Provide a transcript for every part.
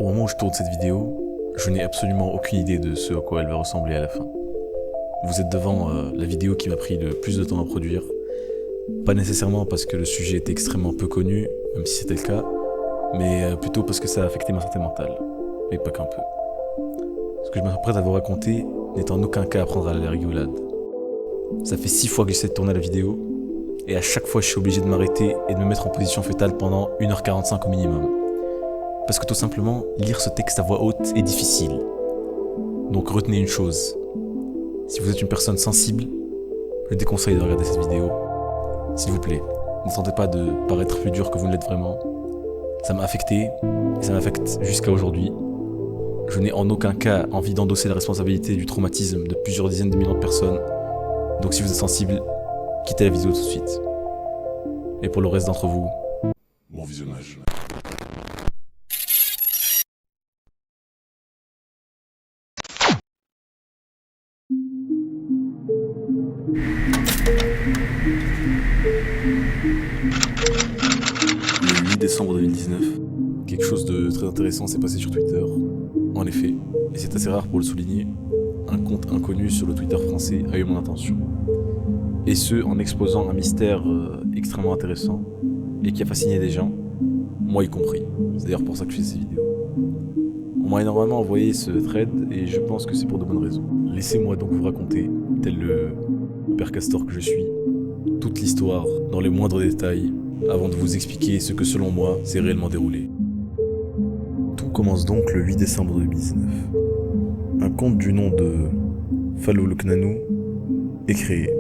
Au moment où je tourne cette vidéo, je n'ai absolument aucune idée de ce à quoi elle va ressembler à la fin. Vous êtes devant la vidéo qui m'a pris le plus de temps à produire. Pas nécessairement parce que le sujet était extrêmement peu connu, même si c'était le cas, mais plutôt parce que ça a affecté ma santé mentale. Mais pas qu'un peu. Ce que je m'apprête à vous raconter n'est en aucun cas à prendre à la rigolade. Ça fait 6 fois que j'essaie de tourner la vidéo, et à chaque fois je suis obligé de m'arrêter et de me mettre en position fétale pendant 1h45 au minimum. Parce que tout simplement, lire ce texte à voix haute est difficile. Donc retenez une chose. Si vous êtes une personne sensible, je déconseille de regarder cette vidéo. S'il vous plaît, ne tentez pas de paraître plus dur que vous ne l'êtes vraiment. Ça m'a affecté, et ça m'affecte jusqu'à aujourd'hui. Je n'ai en aucun cas envie d'endosser la responsabilité du traumatisme de plusieurs dizaines de millions de personnes. Donc si vous êtes sensible, quittez la vidéo tout de suite. Et pour le reste d'entre vous, Bon visionnage. le 8 décembre 2019, quelque chose de très intéressant s'est passé sur Twitter. En effet, et c'est assez rare pour le souligner, un compte inconnu sur le Twitter français a eu mon attention. Et ce, en exposant un mystère extrêmement intéressant et qui a fasciné des gens, moi y compris. C'est d'ailleurs pour ça que je fais ces vidéos. On m'a énormément envoyé ce thread et je pense que c'est pour de bonnes raisons. Laissez-moi donc vous raconter, tel le père Castor que je suis, toute l'histoire dans les moindres détails avant de vous expliquer ce que selon moi s'est réellement déroulé. Tout commence donc le 8 décembre 2019. Un compte du nom de Faloloknanu est créé,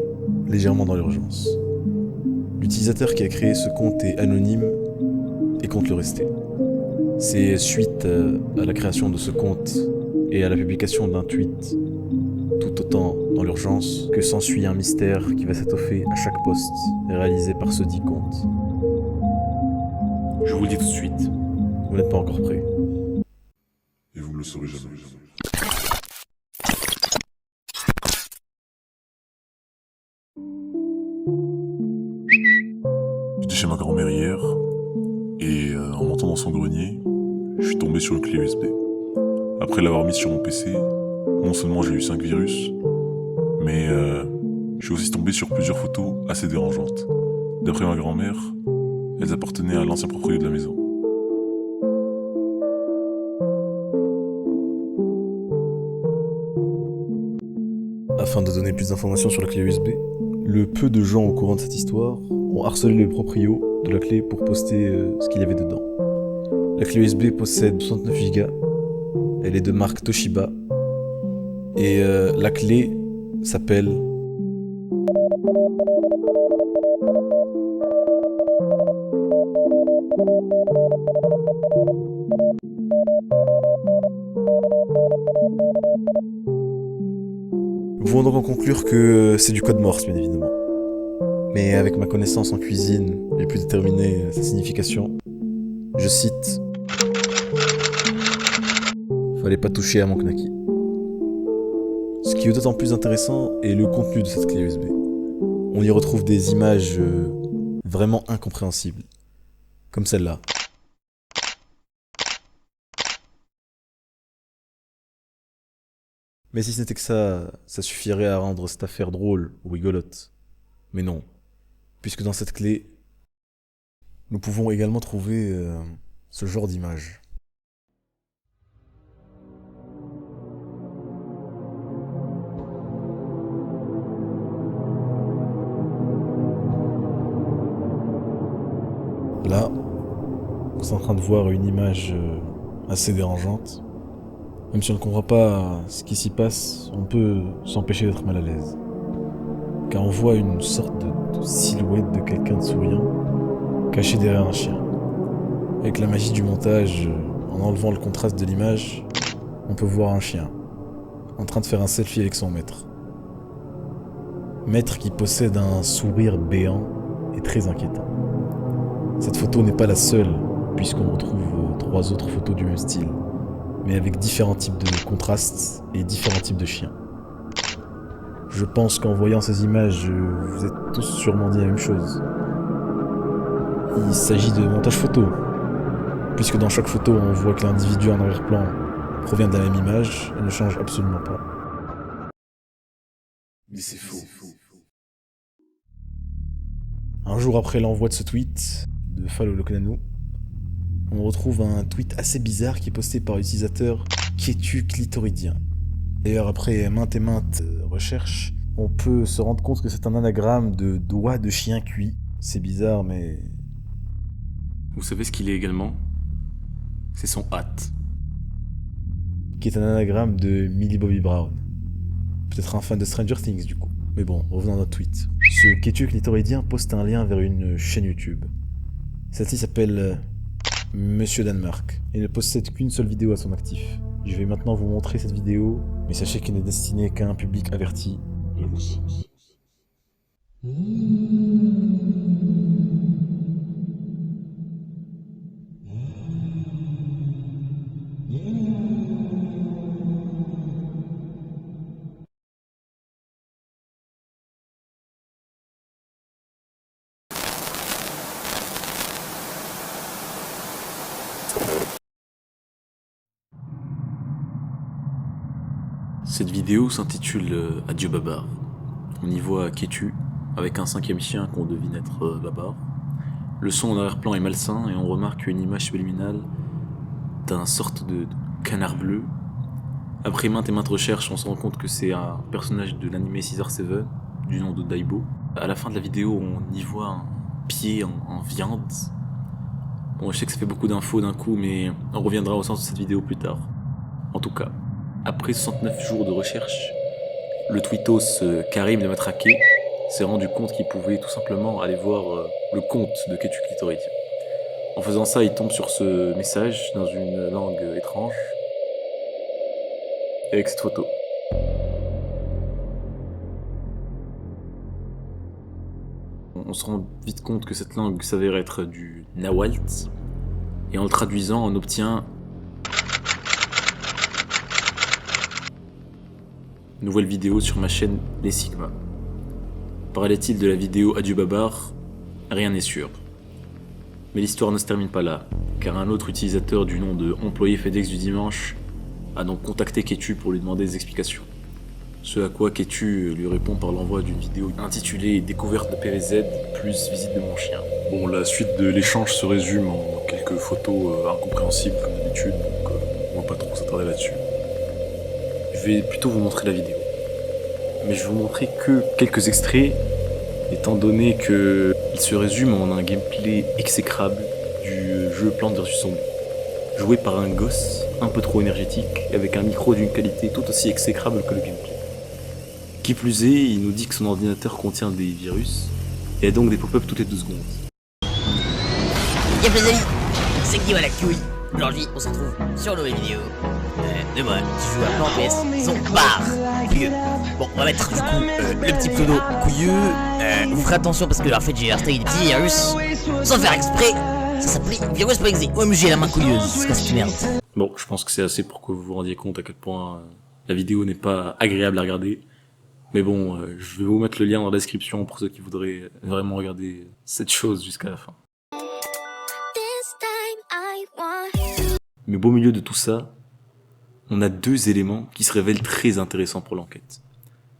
légèrement dans l'urgence. L'utilisateur qui a créé ce compte est anonyme et compte le rester. C'est suite à la création de ce compte et à la publication d'un tweet tout autant dans l'urgence que s'ensuit un mystère qui va s'étoffer à chaque post réalisé par ce dit compte. Je vous le dis tout de suite, vous n'êtes pas encore prêts. Et vous ne le saurez jamais. J'étais chez ma grand-mère hier, et en montant dans son grenier, je suis tombé sur une clé USB. Après l'avoir mise sur mon PC, non seulement j'ai eu 5 virus, mais je suis aussi tombé sur plusieurs photos assez dérangeantes. D'après ma grand-mère, elles appartenaient à l'ancien propriétaire de la maison. Afin de donner plus d'informations sur la clé USB, le peu de gens au courant de cette histoire ont harcelé le proprio de la clé pour poster ce qu'il y avait dedans. La clé USB possède 69 Go, elle est de marque Toshiba, et la clé s'appelle Vous pouvons donc en conclure que c'est du code Morse, bien évidemment. Mais avec ma connaissance en cuisine et plus déterminer sa signification, je cite « Fallait pas toucher à mon knacky ». Ce qui est d'autant plus intéressant est le contenu de cette clé USB. On y retrouve des images vraiment incompréhensibles, comme celle-là. Mais si ce n'était que ça suffirait à rendre cette affaire drôle ou rigolote. Mais non, puisque dans cette clé, nous pouvons également trouver ce genre d'image. Là, vous êtes en train de voir une image assez dérangeante. Même si on ne comprend pas ce qui s'y passe, on peut s'empêcher d'être mal à l'aise. Car on voit une sorte de silhouette de quelqu'un de souriant, caché derrière un chien. Avec la magie du montage, en enlevant le contraste de l'image, on peut voir un chien, en train de faire un selfie avec son maître. Maître qui possède un sourire béant et très inquiétant. Cette photo n'est pas la seule, puisqu'on retrouve 3 autres photos du même style, mais avec différents types de contrastes et différents types de chiens. Je pense qu'en voyant ces images, vous êtes tous sûrement dit la même chose. Il s'agit de montage photo, puisque dans chaque photo on voit que l'individu en arrière-plan provient de la même image et ne change absolument pas. Mais c'est faux. Un jour après l'envoi de ce tweet de Fall Lokananu, on retrouve un tweet assez bizarre qui est posté par l'utilisateur Ketu Clitoridien. D'ailleurs, après maintes et maintes recherches, on peut se rendre compte que c'est un anagramme de doigt de chien cuit. C'est bizarre, mais... Vous savez ce qu'il est également? C'est son hâte. Qui est un anagramme de Millie Bobby Brown. Peut-être un fan de Stranger Things, du coup. Mais bon, revenons à notre tweet. Ce Ketu Clitoridien poste un lien vers une chaîne YouTube. Celle-ci s'appelle Monsieur Danemark et ne possède qu'une seule vidéo à son actif. Je vais maintenant vous montrer cette vidéo, mais sachez qu'elle n'est destinée qu'à un public averti. Cette vidéo s'intitule Adieu Babar. On y voit Ketu avec un cinquième chien qu'on devine être Babar. Le son en arrière-plan est malsain et on remarque une image subliminale d'un sorte de canard bleu. Après maintes et maintes recherches, on se rend compte que c'est un personnage de l'anime Caesar 7 du nom de Daibo. À la fin de la vidéo, on y voit un pied en viande. Bon, je sais que ça fait beaucoup d'infos d'un coup, mais on reviendra au sens de cette vidéo plus tard. En tout cas, après 69 jours de recherche, le tweetos Karim de Matraqué s'est rendu compte qu'il pouvait tout simplement aller voir le compte de Ketu Clitoridien. En faisant ça, il tombe sur ce message dans une langue étrange, avec cette photo. On se rend vite compte que cette langue s'avère être du Nawalt, et en le traduisant, on obtient une nouvelle vidéo sur ma chaîne Les Sigma. Parlait-il de la vidéo Adieu Babar? Rien n'est sûr. Mais l'histoire ne se termine pas là, car un autre utilisateur du nom de employé FedEx du dimanche a donc contacté Ketu pour lui demander des explications. Ce à quoi Ketu lui répond par l'envoi d'une vidéo intitulée Découverte de PVZ plus visite de mon chien. Bon, la suite de l'échange se résume en quelques photos incompréhensibles comme d'habitude, donc on va pas trop s'attarder là-dessus. Je vais plutôt vous montrer la vidéo. Mais je vais vous montrer que quelques extraits, étant donné que il se résume en un gameplay exécrable du jeu Plants vs Zombies, joué par un gosse un peu trop énergétique, avec un micro d'une qualité tout aussi exécrable que le gameplay. Qui plus est, il nous dit que son ordinateur contient des virus, et a donc des pop-up toutes les 2 secondes. Y'a les amis, c'est Guillaume à la couille. Aujourd'hui, on se retrouve sur une nouvelle vidéo de moi qui joue à Plants vs Zombies. Couilleux. Bon, on va mettre du coup le petit pseudo couilleux. Vous ferez attention parce que en fait j'ai installé des petits virus sans faire exprès. Ça s'appelle virus.exe. OMG, la main couilleuse, c'est que c'est une merde. Bon, je pense que c'est assez pour que vous vous rendiez compte à quel point la vidéo n'est pas agréable à regarder. Mais bon, je vais vous mettre le lien dans la description pour ceux qui voudraient vraiment regarder cette chose jusqu'à la fin. Mais au beau milieu de tout ça, on a 2 éléments qui se révèlent très intéressants pour l'enquête.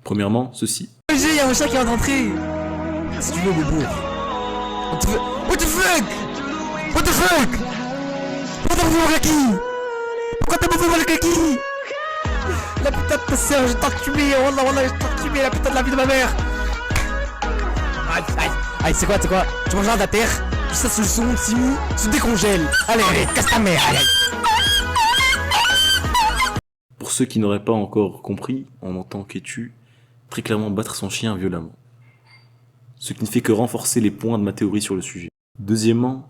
Premièrement, ceci. OMG, y'a un chat qui vient d'entrer. Si tu veux, Bobo. What the fuck? What the fuck? Pourquoi t'as bouffé mon kaki? Pourquoi t'as bouffé mon kaki? La putain de ta sœur, je t'ai enculé, wallah, je t'ai enculé, la putain de la vie de ma mère. Allez, c'est quoi? Tu manges de la terre, puis ça se son, Timou, se décongèle. Allez, casse ta mère, allez. Pour ceux qui n'auraient pas encore compris, on entend Ketu très clairement battre son chien violemment. Ce qui ne fait que renforcer les points de ma théorie sur le sujet. Deuxièmement,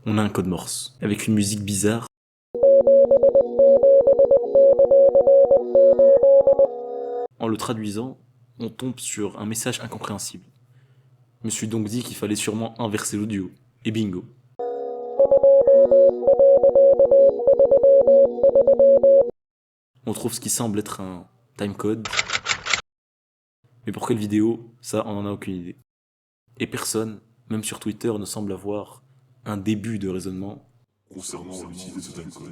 on a un code Morse, avec une musique bizarre. En le traduisant, on tombe sur un message incompréhensible. Je me suis donc dit qu'il fallait sûrement inverser l'audio. Et bingo. On trouve ce qui semble être un timecode. Mais pour quelle vidéo, ça on n'en a aucune idée. Et personne, même sur Twitter, ne semble avoir un début de raisonnement concernant l'utilité de cet alcool.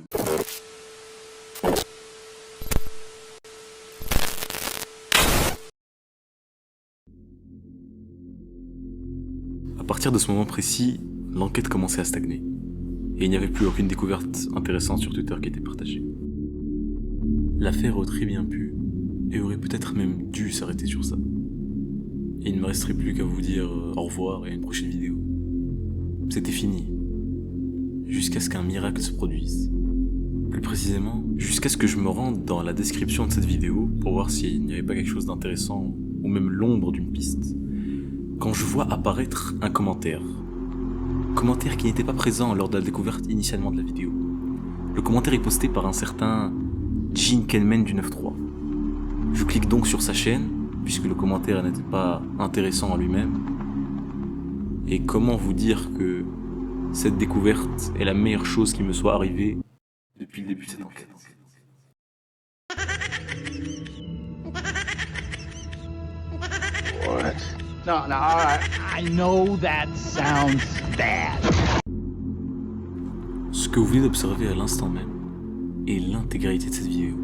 À partir de ce moment précis, l'enquête commençait à stagner. Et il n'y avait plus aucune découverte intéressante sur Twitter qui était partagée. L'affaire aurait très bien pu, et aurait peut-être même dû s'arrêter sur ça. Et il ne me resterait plus qu'à vous dire au revoir et à une prochaine vidéo. C'était fini. Jusqu'à ce qu'un miracle se produise. Plus précisément, jusqu'à ce que je me rende dans la description de cette vidéo pour voir s'il n'y avait pas quelque chose d'intéressant, ou même l'ombre d'une piste. Quand je vois apparaître un commentaire. Commentaire qui n'était pas présent lors de la découverte initialement de la vidéo. Le commentaire est posté par un certain Jin Kenmen du 9.3. Je clique donc sur sa chaîne, puisque le commentaire n'était pas intéressant en lui-même. Et comment vous dire que cette découverte est la meilleure chose qui me soit arrivée depuis le début de cette enquête. What? No, I know that sounds bad. Ce que vous venez d'observer à l'instant même est l'intégralité de cette vidéo.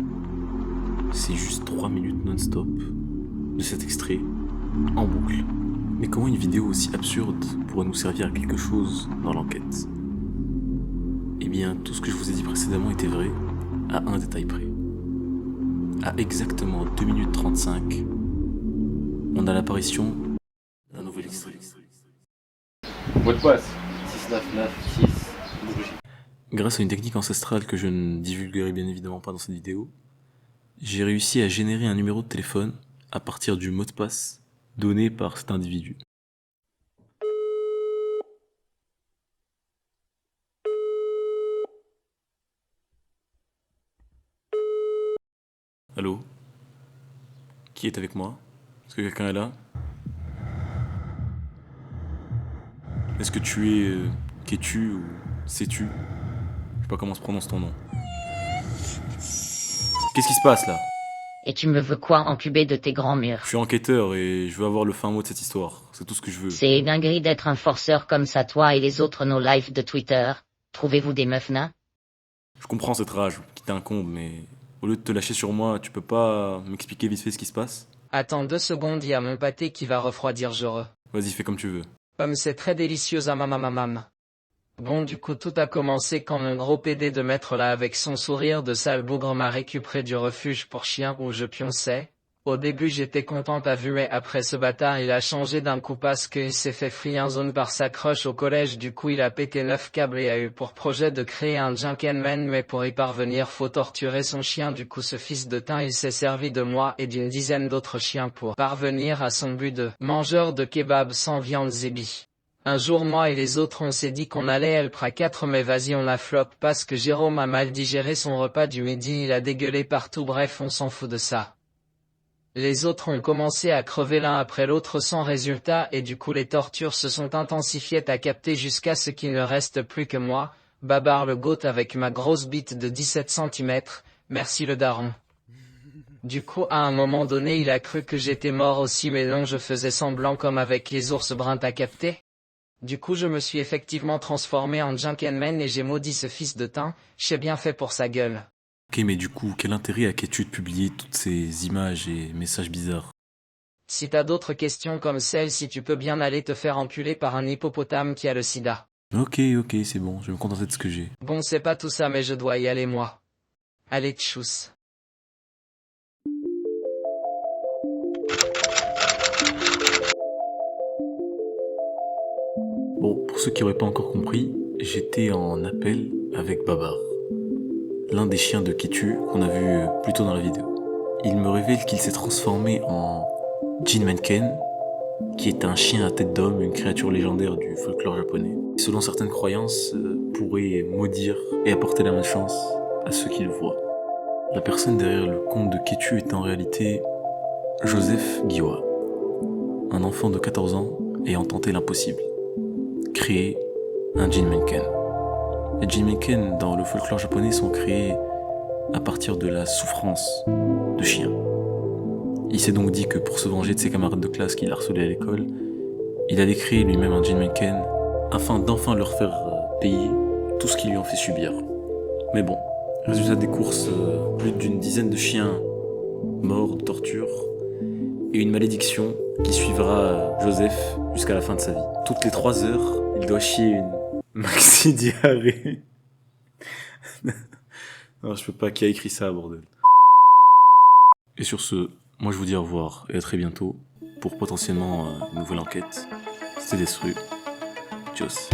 C'est juste 3 minutes non-stop de cet extrait en boucle. Mais comment une vidéo aussi absurde pourrait nous servir à quelque chose dans l'enquête? Eh bien, tout ce que je vous ai dit précédemment était vrai, à un détail près. À exactement 2 minutes 35, on a l'apparition d'un nouvel extrait. Mot de passe 6996. Grâce à une technique ancestrale que je ne divulguerai bien évidemment pas dans cette vidéo, j'ai réussi à générer un numéro de téléphone à partir du mot de passe donné par cet individu. Allô? Qui est avec moi? Est-ce que quelqu'un est là? Est-ce que tu es... qu'es-tu ou sais-tu? Je sais pas comment se prononce ton nom. Qu'est-ce qui se passe là? Et tu me veux quoi encuber de tes grands murs? Je suis enquêteur et je veux avoir le fin mot de cette histoire. C'est tout ce que je veux. C'est dinguerie d'être un forceur comme ça, toi et les autres no life de Twitter. Trouvez-vous des meufs nains? Je comprends cette rage qui t'incombe, mais au lieu de te lâcher sur moi, tu peux pas m'expliquer vite fait ce qui se passe? Attends 2 secondes, y a mon pâté qui va refroidir Jore. Vas-y, fais comme tu veux. Pomme, c'est très délicieux à mamamamam. Bon, du coup, tout a commencé quand un gros PD de maître là avec son sourire de sale bougre m'a récupéré du refuge pour chien où je pionçais. Au début j'étais content pas vu, mais après ce bâtard il a changé d'un coup parce qu'il s'est fait friendzone par sa crush au collège. Du coup il a pété 9 câbles et a eu pour projet de créer un gentleman, mais pour y parvenir faut torturer son chien. Du coup ce fils de teint il s'est servi de moi et d'une dizaine d'autres chiens pour parvenir à son but de mangeur de kebab sans viande zébi. Un jour moi et les autres on s'est dit qu'on allait Elpra 4, mais vas-y on la flop parce que Jérôme a mal digéré son repas du midi, il a dégueulé partout, bref on s'en fout de ça. Les autres ont commencé à crever l'un après l'autre sans résultat et du coup les tortures se sont intensifiées à capter jusqu'à ce qu'il ne reste plus que moi, Babar le goat avec ma grosse bite de 17 cm, merci le daron. Du coup à un moment donné il a cru que j'étais mort aussi, mais non, je faisais semblant comme avec les ours bruns, t'as capté? Du coup je me suis effectivement transformé en gentleman et j'ai maudit ce fils de teint, j'ai bien fait pour sa gueule. Ok, mais du coup, quel intérêt as-tu de publier toutes ces images et messages bizarres? Si t'as d'autres questions comme celle-ci, tu peux bien aller te faire enculer par un hippopotame qui a le sida. Ok, c'est bon, je vais me contenter de ce que j'ai. Bon, c'est pas tout ça, mais je dois y aller moi. Allez, tchous. Bon, pour ceux qui n'auraient pas encore compris, j'étais en appel avec Babar, l'un des chiens de Ketu qu'on a vu plus tôt dans la vidéo. Il me révèle qu'il s'est transformé en Jinmenken, qui est un chien à tête d'homme, une créature légendaire du folklore japonais, qui selon certaines croyances pourrait maudire et apporter la malchance à ceux qui le voient. La personne derrière le conte de Ketu est en réalité Joseph Giwa, un enfant de 14 ans ayant tenté l'impossible, créer un Jinmenken. Les Jinmenken dans le folklore japonais sont créés à partir de la souffrance de chiens. Il s'est donc dit que pour se venger de ses camarades de classe qu'il harcelait à l'école, il allait créer lui-même un Jinmenken afin d'enfin leur faire payer tout ce qu'il lui en fait subir. Mais bon, résultat des courses, plus d'une dizaine de chiens morts de torture, et une malédiction qui suivra Joseph jusqu'à la fin de sa vie. Toutes les 3 heures, il doit chier une maxi-diarrhée. Non, je peux pas, qui a écrit ça, bordel. Et sur ce, moi je vous dis au revoir et à très bientôt pour potentiellement une nouvelle enquête. C'était Destru. Tchuss.